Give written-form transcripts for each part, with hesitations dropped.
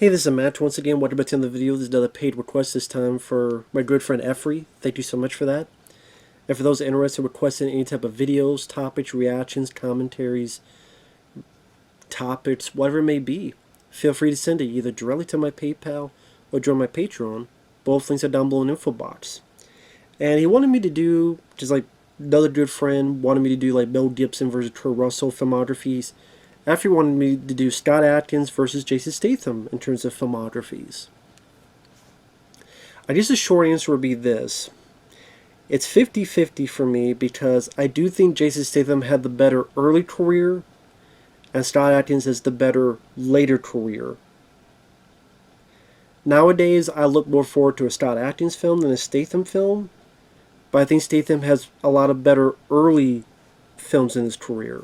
Hey, this is Matt. Once again, welcome back to the video. This is another paid request this time for my good friend Efree. Thank you so much for that. And for those interested in requesting any type of videos, topics, reactions, commentaries, topics, whatever it may be, feel free to send it either directly to my PayPal or join my Patreon. Both links are down below in the info box. And he wanted me to do, just like another good friend, wanted me to do like Mel Gibson versus Kurt Russell filmographies. After he wanted me to do Scott Adkins versus Jason Statham in terms of filmographies. I guess the short answer would be this. It's 50-50 for me because I do think Jason Statham had the better early career and Scott Adkins has the better later career. Nowadays, I look more forward to a Scott Adkins film than a Statham film, but I think Statham has a lot of better early films in his career.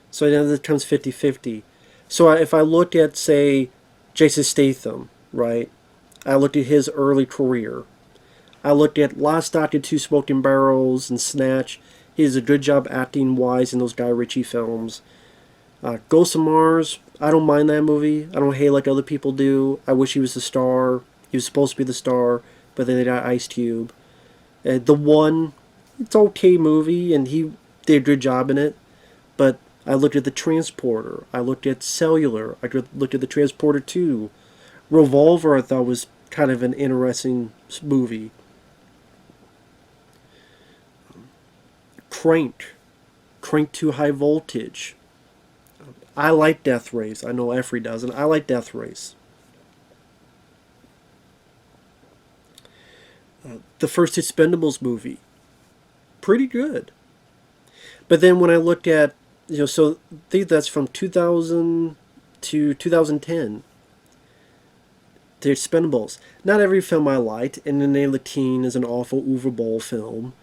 So then it becomes 50-50. So if I look at, say, Jason Statham, right? I looked at his early career. I looked at Lost Doctor, Two Smoking Barrels, and Snatch. He does a good job acting-wise in those Guy Ritchie films. Ghost of Mars, I don't mind that movie. I don't hate like other people do. I wish he was the star. He was supposed to be the star, but then they got Ice Cube. The One, it's an okay movie, and he did a good job in it. But I looked at The Transporter. I looked at Cellular. I looked at The Transporter 2. Revolver I thought was kind of an interesting movie. Crank. Crank 2 High Voltage. I like Death Race. I know Efree doesn't. I like Death Race. The first Expendables movie. Pretty good. But then when I looked at, so I think that's from 2000 to 2010. The Expendables. Not every film I liked. In the Name of the King is an awful Uwe Boll film.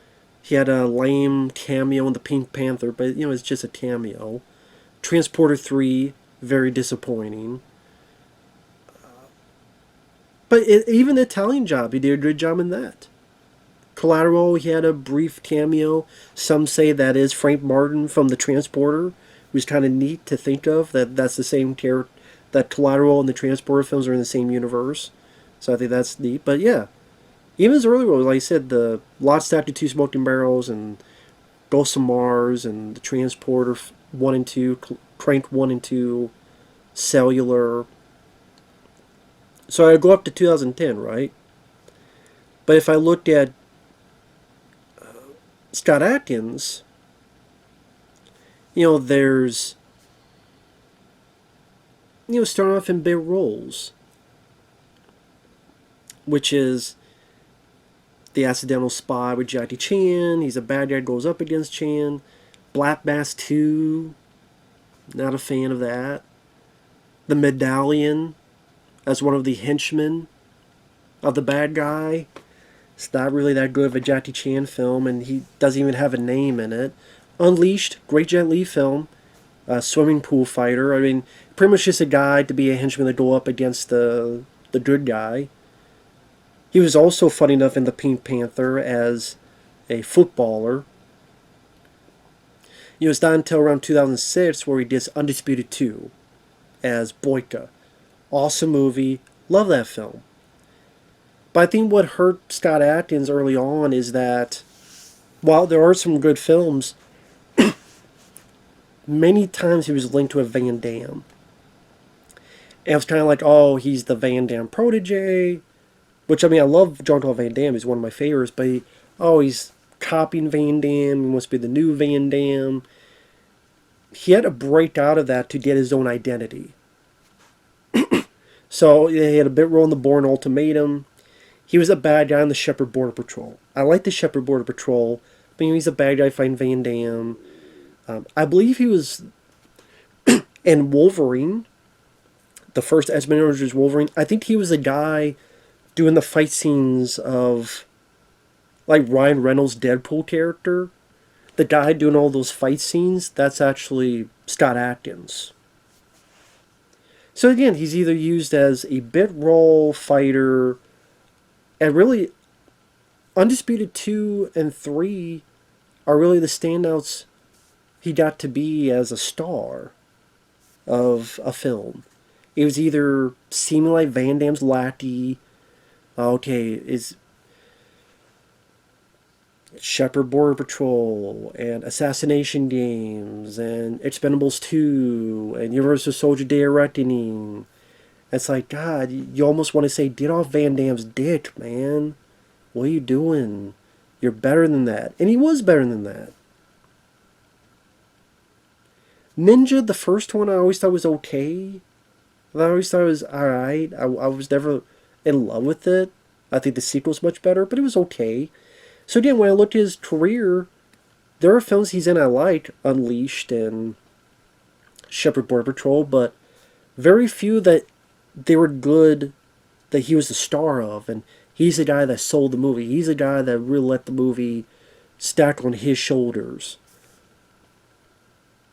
He had a lame cameo in the Pink Panther, but it's just a cameo. Transporter 3, very disappointing. But even the Italian Job, he did a good job in that. Collateral, he had a brief cameo. Some say that is Frank Martin from The Transporter, who's kind of neat to think of. That's the same character. That Collateral and the Transporter films are in the same universe. So I think that's neat. But yeah, even his early roles, like I said, the Lost Doctor, Two Smoking Barrels, and Ghost of Mars, and the Transporter 1 and 2, Crank 1 and 2, Cellular. So I go up to 2010, right? But if I looked at Scott Adkins, there's, starting off in big roles, which is The Accidental Spy with Jackie Chan. He's a bad guy, goes up against Chan. Black Mass 2, not a fan of that. The Medallion, as one of the henchmen of the bad guy. It's not really that good of a Jackie Chan film, and he doesn't even have a name in it. Unleashed, great Jet Li film. Swimming pool fighter. I mean, pretty much just a guy to be a henchman to go up against the good guy. He was also funny enough in the Pink Panther as a footballer. It's not until around 2006 where he did Undisputed 2 as Boyka. Awesome movie. Love that film. But I think what hurt Scott Adkins early on is that while there are some good films, many times he was linked to a Van Damme. And it was kind of like, oh, he's the Van Damme protege. Which, I mean, I love Jean-Claude Van Damme. He's one of my favorites. But he's copying Van Damme. He wants to be the new Van Damme. He had to break out of that to get his own identity. So he had a bit role in the Bourne Ultimatum. He was a bad guy in the Shepherd Border Patrol. I like the Shepherd Border Patrol, but he's a bad guy fighting Van Damme. I believe he was in Wolverine, the first X-Men Origins Wolverine. I think he was the guy doing the fight scenes of, like, Ryan Reynolds' Deadpool character. The guy doing all those fight scenes, that's actually Scott Adkins. So again, he's either used as a bit role fighter, and really, Undisputed 2 and 3 are really the standouts he got to be as a star of a film. It was either seeming like Van Damme's lackey. Okay, is Shepherd Border Patrol and Assassination Games and Expendables 2 and Universal Soldier Day of Reckoning. It's like, God, you almost want to say, get off Van Damme's dick, man. What are you doing? You're better than that. And he was better than that. Ninja, the first one, I always thought was okay. I always thought it was alright. I was never in love with it. I think the sequel's much better, but it was okay. So again, when I looked at his career, there are films he's in I like, Unleashed and Shepherd Border Patrol, but very few that they were good that he was the star of, and he's the guy that sold the movie. He's the guy that really let the movie stack on his shoulders.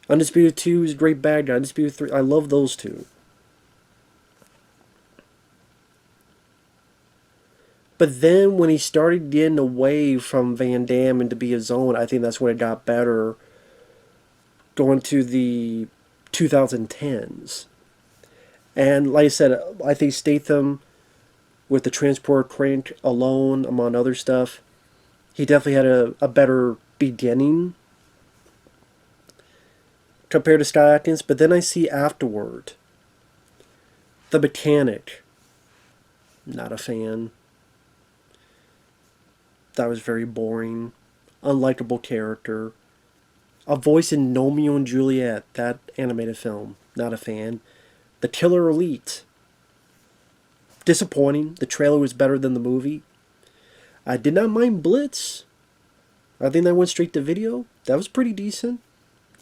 Undisputed 2 is a great bad guy. Undisputed 3, I love those two. But then when he started getting away from Van Damme and to be his own, I think that's when it got better going to the 2010s. And like I said, I think Statham, with the Transport Crank alone, among other stuff, he definitely had a better beginning compared to Scott Adkins. But then I see afterward, The Mechanic, not a fan. That was very boring. Unlikable character. A voice in Romeo and Juliet, that animated film, not a fan. The Killer Elite. Disappointing. The trailer was better than the movie. I did not mind Blitz. I think that went straight to video. That was pretty decent.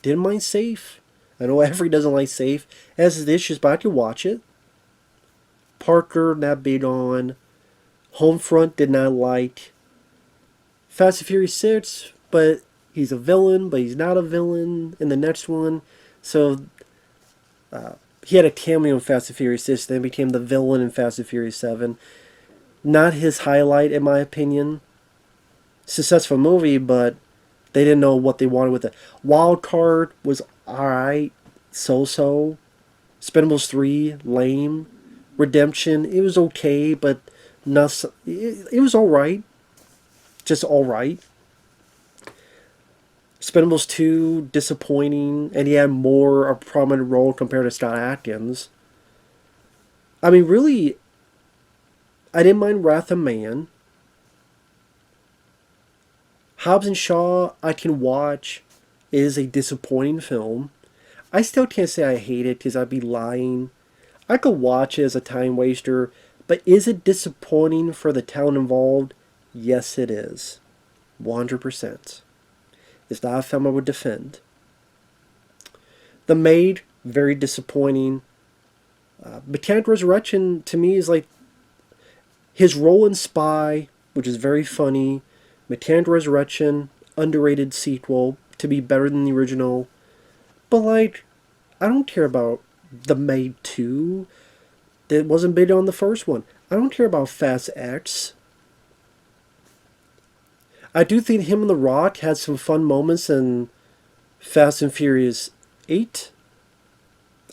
Didn't mind Safe. I know Efree doesn't like Safe. It has its issues, but I could watch it. Parker, not big on. Homefront, did not like. Fast and Furious 6, but he's a villain, but he's not a villain in the next one. So, he had a cameo in Fast and Furious 6, then became the villain in Fast and Furious 7. Not his highlight, in my opinion. Successful movie, but they didn't know what they wanted with it. Wild Card was alright, so-so. Expendables 3, lame. Redemption, it was okay, but not. It was alright. Just alright. Expendables 2, disappointing, and he had more a prominent role compared to Scott Adkins. I mean, really, I didn't mind Wrath of Man. Hobbs and Shaw, I can watch. It is a disappointing film. I still can't say I hate it because I'd be lying. I could watch it as a time waster, but is it disappointing for the talent involved? Yes, it is. 100%. It's not a film I would defend. The Maid, very disappointing. Mechanic Resurrection, to me, is like his role in Spy, which is very funny. Mechanic Resurrection, underrated sequel, to be better than the original. But, like, I don't care about The Maid 2. It wasn't big on the first one. I don't care about Fast X. I do think him and The Rock had some fun moments in Fast and Furious 8.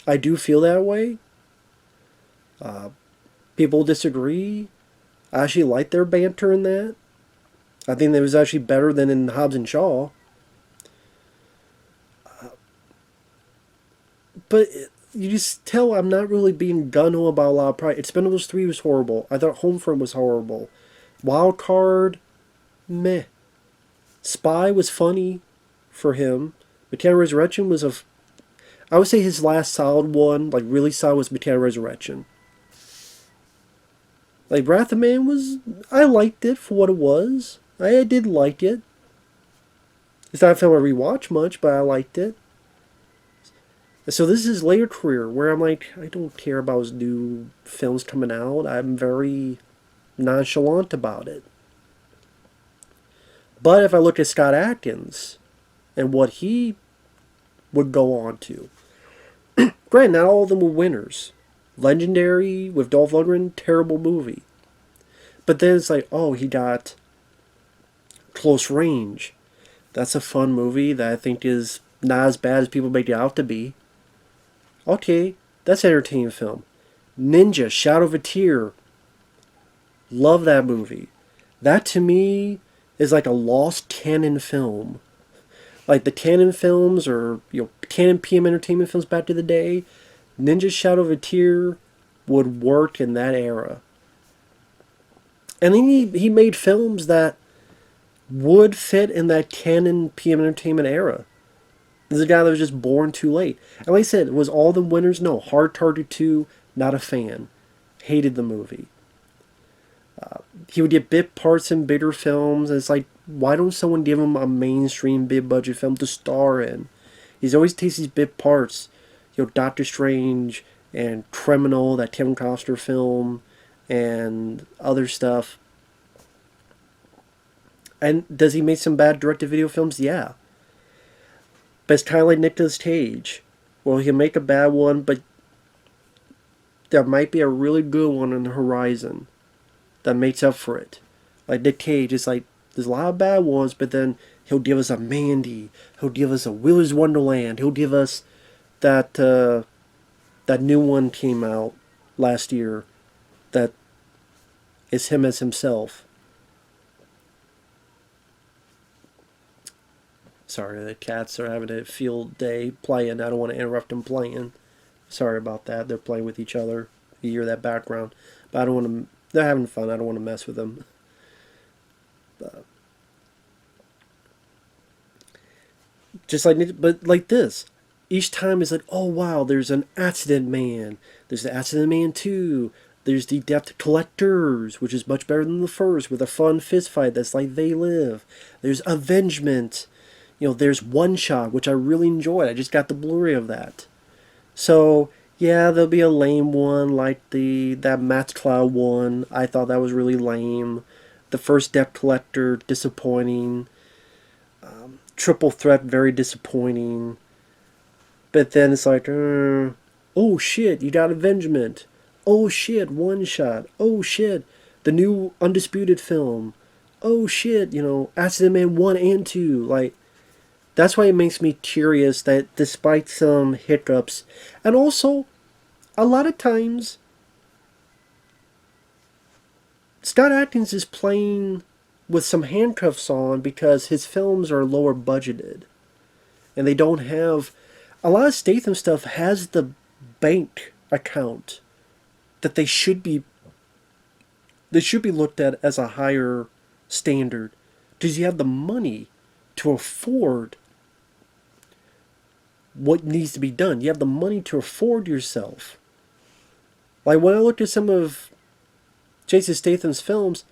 I do feel that way. People disagree. I actually like their banter in that. I think that was actually better than in Hobbs and Shaw. But you just tell I'm not really being gun-ho about a lot of pride. Expendables 3 was horrible. I thought Homefront was horrible. Wild Card, meh. Spy was funny for him. Mechanic Resurrection was I would say his last solid one, like really solid, was Mechanic Resurrection. Like Wrath of Man was, I liked it for what it was. I did like it. It's not a film I rewatch much, but I liked it. So this is his later career where I'm like, I don't care about his new films coming out. I'm very nonchalant about it. But if I look at Scott Adkins and what he would go on to, granted, not all of them were winners. Legendary with Dolph Lundgren, terrible movie. But then it's like, oh, he got Close Range. That's a fun movie that I think is not as bad as people make it out to be. Okay, that's an entertaining film. Ninja, Shadow of a Tear. Love that movie. That to me is like a lost canon film. Like the canon films or canon PM Entertainment films back to the day. Ninja Shadow of a Tear would work in that era. And then he made films that would fit in that canon PM Entertainment era. This is a guy that was just born too late. And like I said, was All the Winners? No. Hard Target 2, not a fan. Hated the movie. He would get bit parts in bigger films. And it's like, why don't someone give him a mainstream big budget film to star in? He's always takes these bit parts. Doctor Strange and Criminal, that Kevin Costner film, and other stuff. And does he make some bad direct-to-video films? Yeah. But it's kind of like Nicolas Cage. Well, he'll make a bad one, but there might be a really good one on the horizon that makes up for it. Like Nick Cage, it's like, there's a lot of bad ones, but then he'll give us a Mandy. He'll give us a Willy's Wonderland. He'll give us that that new one came out last year that is him as himself. Sorry, the cats are having a field day playing. I don't want to interrupt them playing. Sorry about that. They're playing with each other. You hear that background. But I don't want to... They're having fun. I don't want to mess with them. Just like... But like this. Each time it's like, oh wow, there's an Accident Man. There's the Accident Man 2. There's the Debt Collectors, which is much better than the first, with a fun fist fight that's like They Live. There's Avengement. There's One Shot, which I really enjoyed. I just got the Blu-ray of that. So, yeah, there'll be a lame one like that Matt's Cloud one. I thought that was really lame. The first Debt Collector, disappointing. Triple Threat, very disappointing. But then it's like, oh shit, you got Avengement. Oh shit, One Shot. Oh shit, the new Undisputed film. Oh shit, Accident Man 1 and 2. Like, that's why it makes me curious that despite some hiccups, and also, a lot of times, Scott Adkins is playing with some handcuffs on because his films are lower budgeted. And they don't have... A lot of Statham stuff has the bank account that they should be looked at as a higher standard. Because you have the money to afford what needs to be done. You have the money to afford yourself. Like when I looked at some of Jason Statham's films,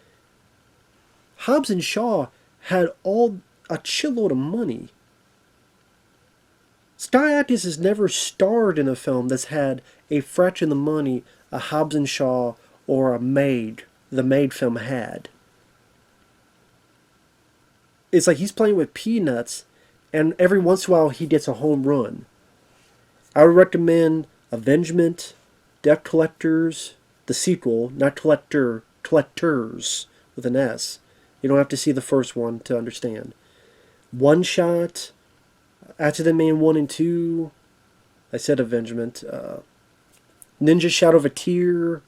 Hobbs and Shaw had a shitload of money. Scott Adkins has never starred in a film that's had a fraction of the money a Hobbs and Shaw or the Maid film had. It's like he's playing with peanuts, and every once in a while he gets a home run. I would recommend Avengement, Debt Collectors, the sequel, not Collectors with an S. You don't have to see the first one to understand. One Shot, Accident Man 1 and 2, I said Avengement, Ninja Shadow of a Tear,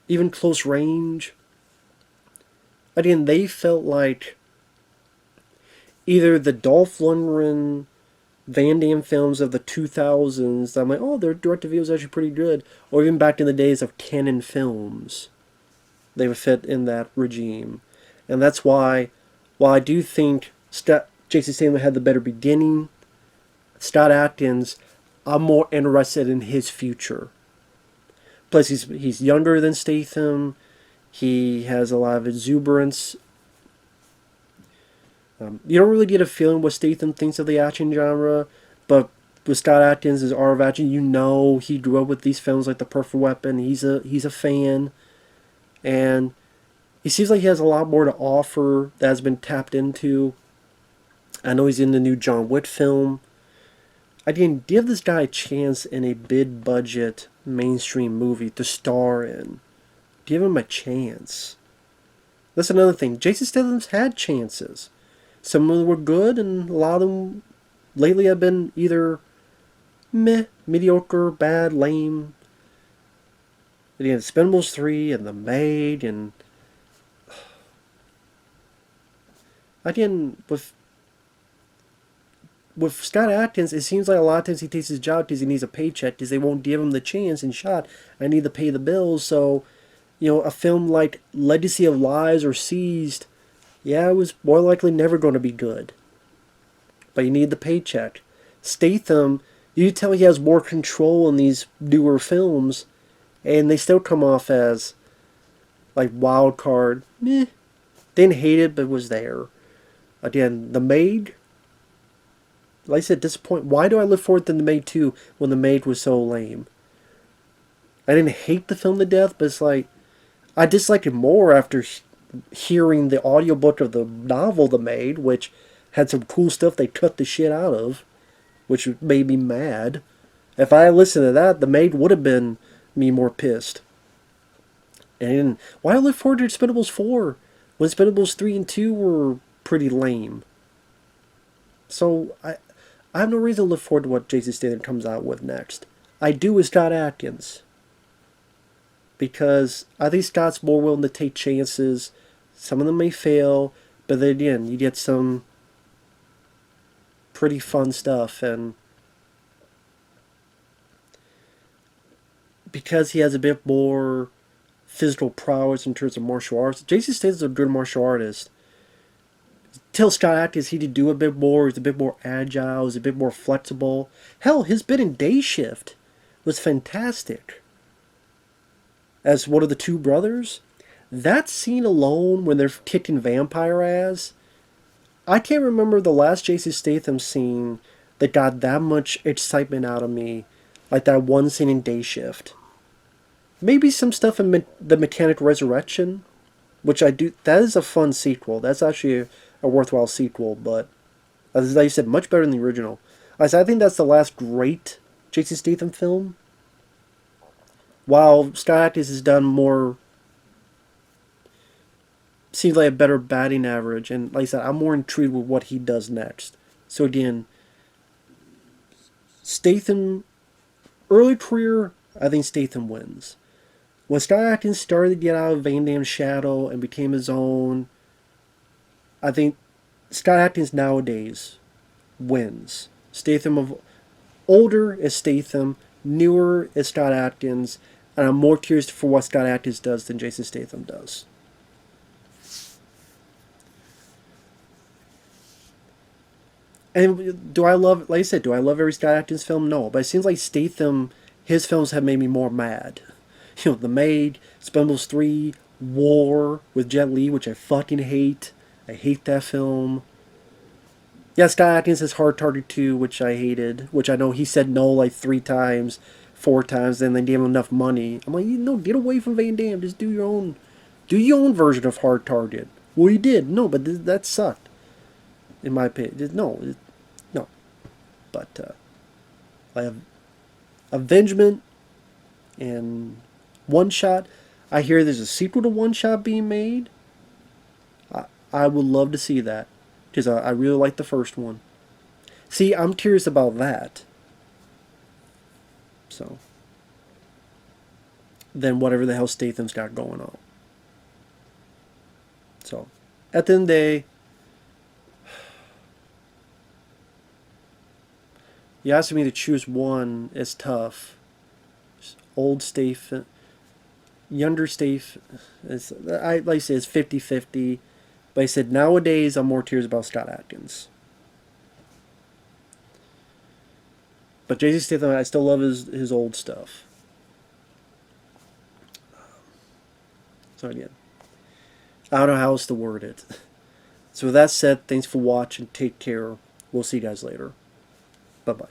even Close Range. Again, they felt like either the Dolph Lundgren, Van Damme films of the 2000s that I'm like, oh, their direct-to-video is actually pretty good, or even back in the days of canon films. They would fit in that regime. And that's why, while I do think Jason Statham had the better beginning, Scott Adkins, I'm more interested in his future. Plus, he's younger than Statham. He has a lot of exuberance. You don't really get a feeling what Statham thinks of the action genre, but with Scott Adkins' as art of action, he grew up with these films like The Perfect Weapon. He's a fan, and he seems like he has a lot more to offer that has been tapped into. I know he's in the new John Wick film. Again, give this guy a chance in a big-budget mainstream movie to star in. Give him a chance. That's another thing. Jason Statham's had chances. Some of them were good, and a lot of them lately have been either meh, mediocre, bad, lame. Again, Expendables 3 and The Maid, and again, with Scott Adkins, it seems like a lot of times he takes his job because he needs a paycheck, because they won't give him the chance and shot. I need to pay the bills, so, a film like Legacy of Lies or Seized, yeah, it was more likely never going to be good. But you need the paycheck. Statham, you tell he has more control in these newer films, and they still come off as, like, wild card. Meh. Didn't hate it, but was there. Again, The Maid, like I said, disappoint. Why do I look forward to The Maid 2 when The Maid was so lame? I didn't hate the film to death, but it's like, I disliked it more after hearing the audiobook of the novel The Maid, which had some cool stuff they cut the shit out of, which made me mad. If I had listened to that, The Maid would have been me more pissed. And why do I look forward to Expendables 4 when Expendables 3 and 2 were pretty lame? So I have no reason to look forward to what Jason Statham comes out with next. I do with Scott Adkins, because I think Scott's more willing to take chances. Some of them may fail, but then again, you get some pretty fun stuff, and because he has a bit more physical prowess in terms of martial arts, Jason Statham's a good martial artist. Till Scott Adkins, he could do a bit more. He's a bit more agile. He's a bit more flexible. Hell, his bit in Day Shift was fantastic. As one of the two brothers, that scene alone when they're kicking vampire ass, I can't remember the last Jason Statham scene that got that much excitement out of me, like that one scene in Day Shift. Maybe some stuff in The Mechanic Resurrection, which I do. That is a fun sequel. That's actually a worthwhile sequel, but as I said, much better than the original. I think that's the last great Jason Statham film. While Scott Adkins has done more, seems like a better batting average, and like I said, I'm more intrigued with what he does next. So again, Statham, early career, I think Statham wins. When Scott Adkins started to get out of Van Damme's shadow and became his own, I think Scott Adkins nowadays wins. Statham of older is Statham, newer is Scott Adkins, and I'm more curious for what Scott Adkins does than Jason Statham does. And do I love, like I said, do I love every Scott Adkins film? No, but it seems like Statham, his films have made me more mad. The Maid, Expendables 3, War with Jet Li, which I fucking hate. I hate that film. Yeah, Scott Adkins has Hard Target 2, which I hated. Which I know he said no like 3 times, 4 times, then they gave him enough money. I'm like, get away from Van Damme. Just do your own version of Hard Target. Well, he did. No, but that sucked. In my opinion. No. But, I have Avengement and One Shot. I hear there's a sequel to One Shot being made. I would love to see that, because I really like the first one. See, I'm curious about that. So, then whatever the hell Statham's got going on. So, at the end of the day, you asking me to choose one is tough. Old Statham, younger Statham, like I said, it's 50-50. But I said nowadays I'm more curious about Scott Adkins. But Jason Statham, I still love his old stuff. So again, I don't know how else to word it. So with that said, thanks for watching. Take care. We'll see you guys later. Bye-bye.